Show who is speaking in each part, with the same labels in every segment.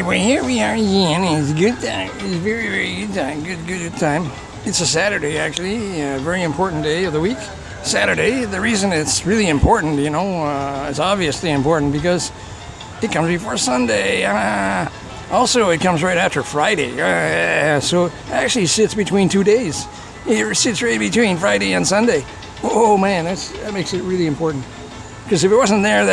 Speaker 1: Well, here we are again. It's a good time. It's a very, very good time. Good time. It's a Saturday, actually. A very important day of the week. Saturday. The reason it's really important, it's obviously important because it comes before Sunday. Also, it comes right after Friday. So it actually sits between 2 days. It sits right between Friday and Sunday. Oh, man, that makes it really important. Because if it wasn't there,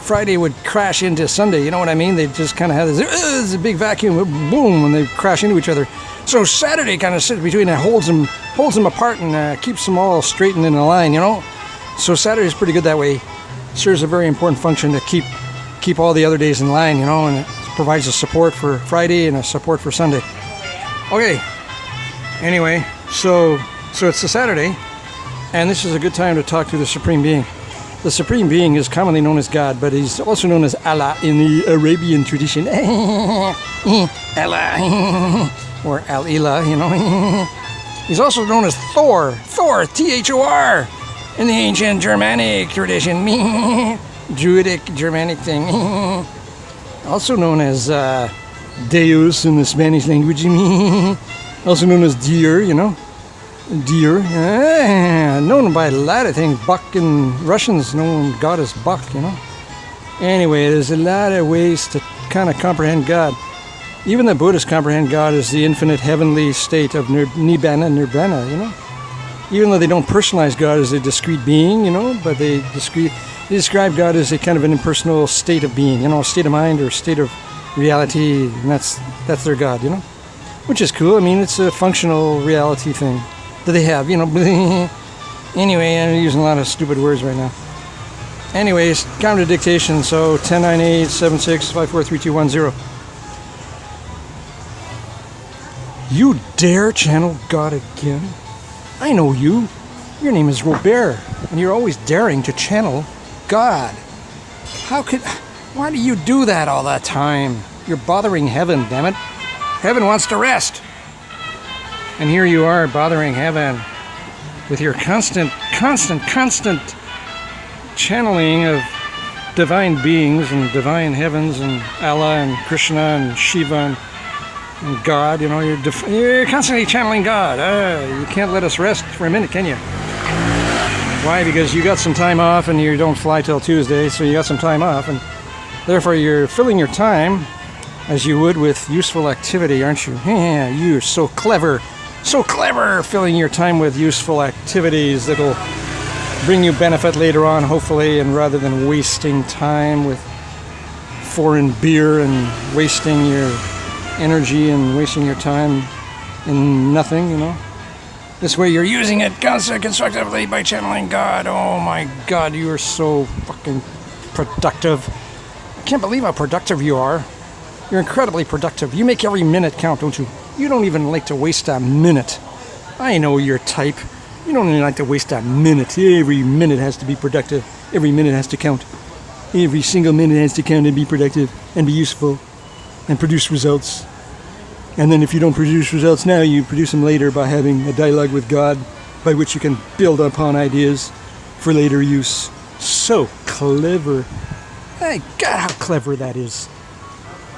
Speaker 1: Friday would crash into Sunday. You know what I mean? They just kind of have this big vacuum, boom, and they crash into each other. So Saturday kind of sits between and holds them apart and keeps them all straight and in a line, So Saturday's pretty good that way. Serves a very important function to keep all the other days in line, and it provides a support for Friday and a support for Sunday. Okay. Anyway, so it's a Saturday, and this is a good time to talk to the Supreme Being. The Supreme Being is commonly known as God, but he's also known as Allah in the Arabian tradition. Allah, or Al-Ilah, He's also known as Thor, Thor, in the ancient Germanic tradition. Druidic Germanic thing. Also known as Deus in the Spanish language. Also known as deer, Deer, known by a lot of things. Buck in Russians know God as Buck, Anyway, there's a lot of ways to kind of comprehend God. Even the Buddhists comprehend God as the infinite heavenly state of nirvana, Even though they don't personalize God as a discrete being, but they describe God as a kind of an impersonal state of being, a state of mind or state of reality, and that's their God, Which is cool. I mean, it's a functional reality thing that they have, Anyway, I'm using a lot of stupid words right now. Anyways, counter dictation, so 1098-76543210. You dare channel God again? I know you. Your name is Robert, and you're always daring to channel God. Why do you do that all the time? You're bothering heaven, damn it. Heaven wants to rest. And here you are bothering heaven with your constant channeling of divine beings and divine heavens and Allah and Krishna and Shiva and God. You're constantly channeling God. You can't let us rest for a minute, can you? Why? Because you got some time off and you don't fly till Tuesday, so you got some time off, and therefore you're filling your time as you would with useful activity, aren't you? Yeah, you're so clever. So clever, filling your time with useful activities that'll bring you benefit later on, hopefully, and rather than wasting time with foreign beer and wasting your energy and wasting your time in nothing, This way you're using it constructively by channeling God. Oh my God, you are so fucking productive. I can't believe how productive you are. You're incredibly productive. You make every minute count, don't you? You don't even like to waste a minute. I know your type. You don't even like to waste a minute. Every minute has to be productive. Every minute has to count. Every single minute has to count and be productive and be useful and produce results. And then if you don't produce results now, you produce them later by having a dialogue with God by which you can build upon ideas for later use. So clever. My God, how clever that is.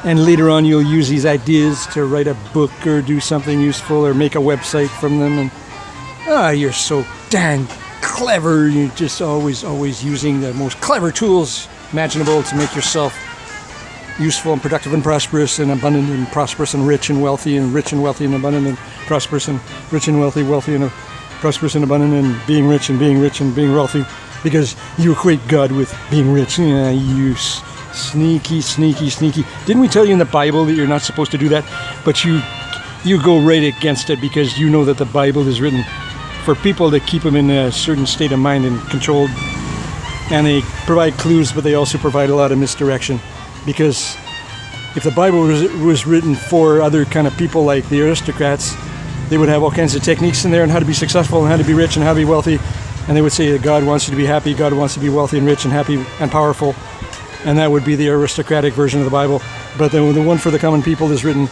Speaker 1: And later on, you'll use these ideas to write a book or do something useful or make a website from them. And you're so dang clever. You're just always using the most clever tools imaginable to make yourself useful and productive and prosperous and abundant and prosperous and rich and wealthy and abundant and prosperous and rich and wealthy and prosperous and abundant and being rich and being wealthy, because you equate God with being rich. Yeah, you sneaky. Didn't we tell you in the Bible that you're not supposed to do that? But you go right against it because you know that the Bible is written for people to keep them in a certain state of mind and controlled. And they provide clues, but they also provide a lot of misdirection. Because if the Bible was written for other kind of people like the aristocrats, they would have all kinds of techniques in there on how to be successful and how to be rich and how to be wealthy. And they would say that God wants you to be happy, God wants to be wealthy and rich and happy and powerful. And that would be the aristocratic version of the Bible. But the one for the common people is written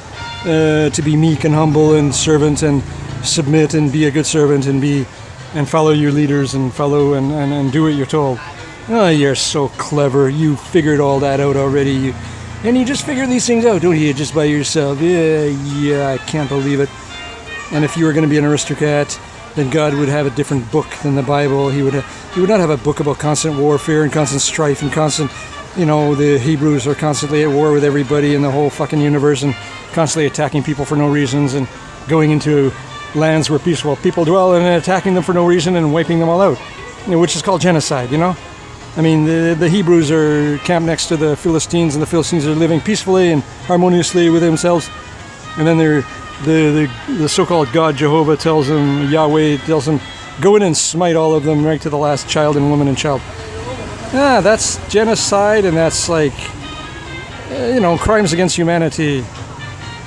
Speaker 1: to be meek and humble and servant and submit and be a good servant and follow your leaders and follow and do what you're told. Oh, you're so clever. You figured all that out already. And you just figure these things out, don't you? Just by yourself. Yeah, I can't believe it. And if you were going to be an aristocrat, then God would have a different book than the Bible. He would not have a book about constant warfare and constant strife and constant, the Hebrews are constantly at war with everybody in the whole fucking universe and constantly attacking people for no reasons and going into lands where peaceful people dwell and attacking them for no reason and wiping them all out, which is called genocide, I mean, the Hebrews are camped next to the Philistines, and the Philistines are living peacefully and harmoniously with themselves. And then the so-called God Jehovah Yahweh tells them, go in and smite all of them right to the last child and woman and child. That's genocide, and that's like, crimes against humanity.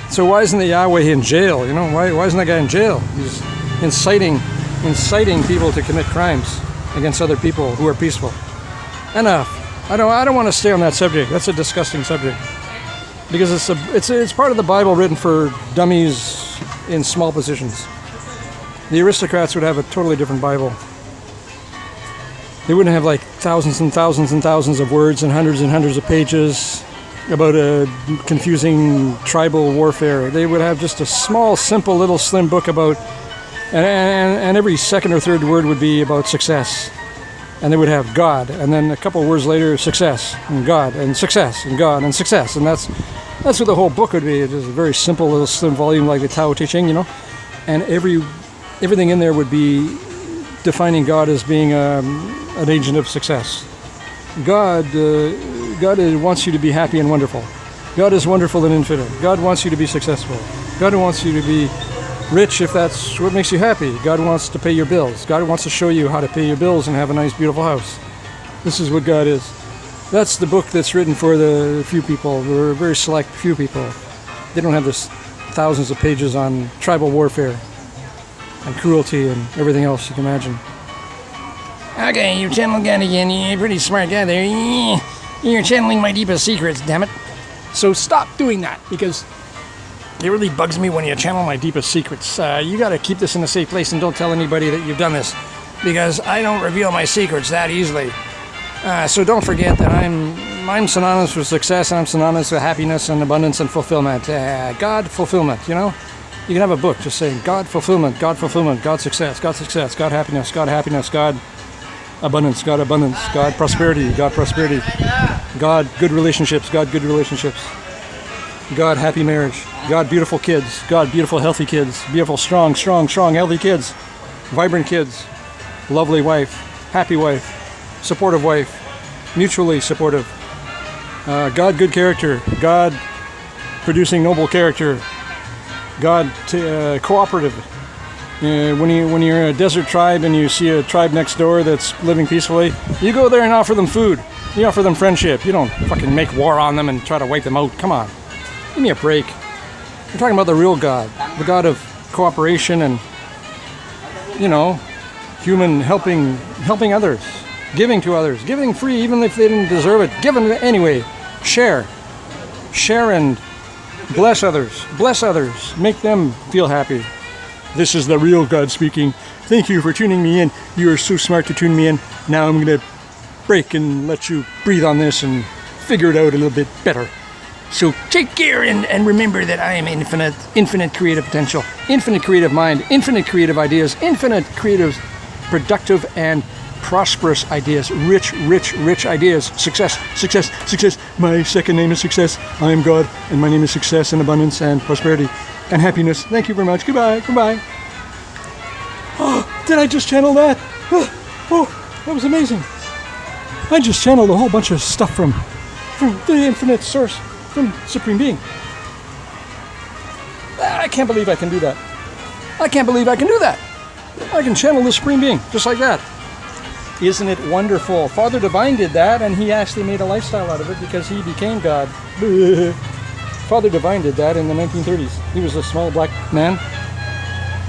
Speaker 1: So why isn't the Yahweh in jail? Why isn't that guy in jail? He's inciting people to commit crimes against other people who are peaceful. Enough. I don't want to stay on that subject. That's a disgusting subject. Because it's part of the Bible written for dummies in small positions. The aristocrats would have a totally different Bible. They wouldn't have like thousands and thousands and thousands of words and hundreds of pages about a confusing tribal warfare. They would have just a small, simple, little slim book about, and every second or third word would be about success. And they would have God, and then a couple of words later, success, and God, and success, and God, and success. And that's what the whole book would be. It's just a very simple little slim volume like the Tao Te Ching, And everything in there would be defining God as being an agent of success. God wants you to be happy and wonderful. God is wonderful and infinite. God wants you to be successful. God wants you to be rich if that's what makes you happy. God wants to pay your bills. God wants to show you how to pay your bills and have a nice, beautiful house. This is what God is. That's the book that's written for the few people, or a very select few people. They don't have this thousands of pages on tribal warfare and cruelty and everything else you can imagine.
Speaker 2: Okay, you channel God again. You're a pretty smart guy there. You're channeling my deepest secrets, damn it.
Speaker 1: So stop doing that, because it really bugs me when you channel my deepest secrets. You got to keep this in a safe place and don't tell anybody that you've done this, because I don't reveal my secrets that easily. So don't forget that I'm synonymous with success, and I'm synonymous with happiness and abundance and fulfillment. God fulfillment, You can have a book just saying God fulfillment, God success, God happiness, God abundance, God prosperity, God good relationships, God happy marriage, God beautiful kids, God beautiful healthy kids, beautiful strong healthy kids, vibrant kids, lovely wife, happy wife, supportive wife, mutually supportive, God good character, God producing noble character, God cooperative. When you're in a desert tribe and you see a tribe next door that's living peacefully, you go there and offer them food. You offer them friendship. You don't fucking make war on them and try to wipe them out. Come on. Give me a break. We're talking about the real God. The God of cooperation and, human helping others. Giving to others. Giving free even if they didn't deserve it. Giving anyway. Share and bless others. Bless others. Make them feel happy. This is the real God speaking. Thank you for tuning me in. You are so smart to tune me in. Now I'm going to break and let you breathe on this and figure it out a little bit better. So take care and remember that I am infinite creative potential, infinite creative mind, infinite creative ideas, infinite creative, productive and prosperous ideas, rich ideas, success. My second name is Success. I am God, and my name is Success and Abundance and Prosperity and Happiness. Thank you very much. Goodbye. Oh, did I just channel that? Oh, that was amazing. I just channeled a whole bunch of stuff from the infinite source, from Supreme Being. I can't believe I can do that. I can channel the Supreme Being just like that. Isn't it wonderful? Father Divine did that, and he actually made a lifestyle out of it because he became God. Father Divine did that in the 1930s. He was a small black man,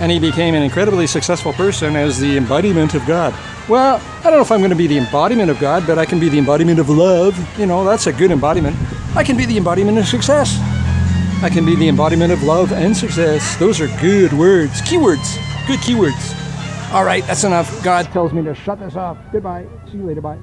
Speaker 1: and he became an incredibly successful person as the embodiment of God. Well, I don't know if I'm going to be the embodiment of God, but I can be the embodiment of love. That's a good embodiment. I can be the embodiment of success. I can be the embodiment of love and success. Those are good words. Keywords. Good keywords. All right, that's enough. God tells me to shut this off. Goodbye. See you later. Bye.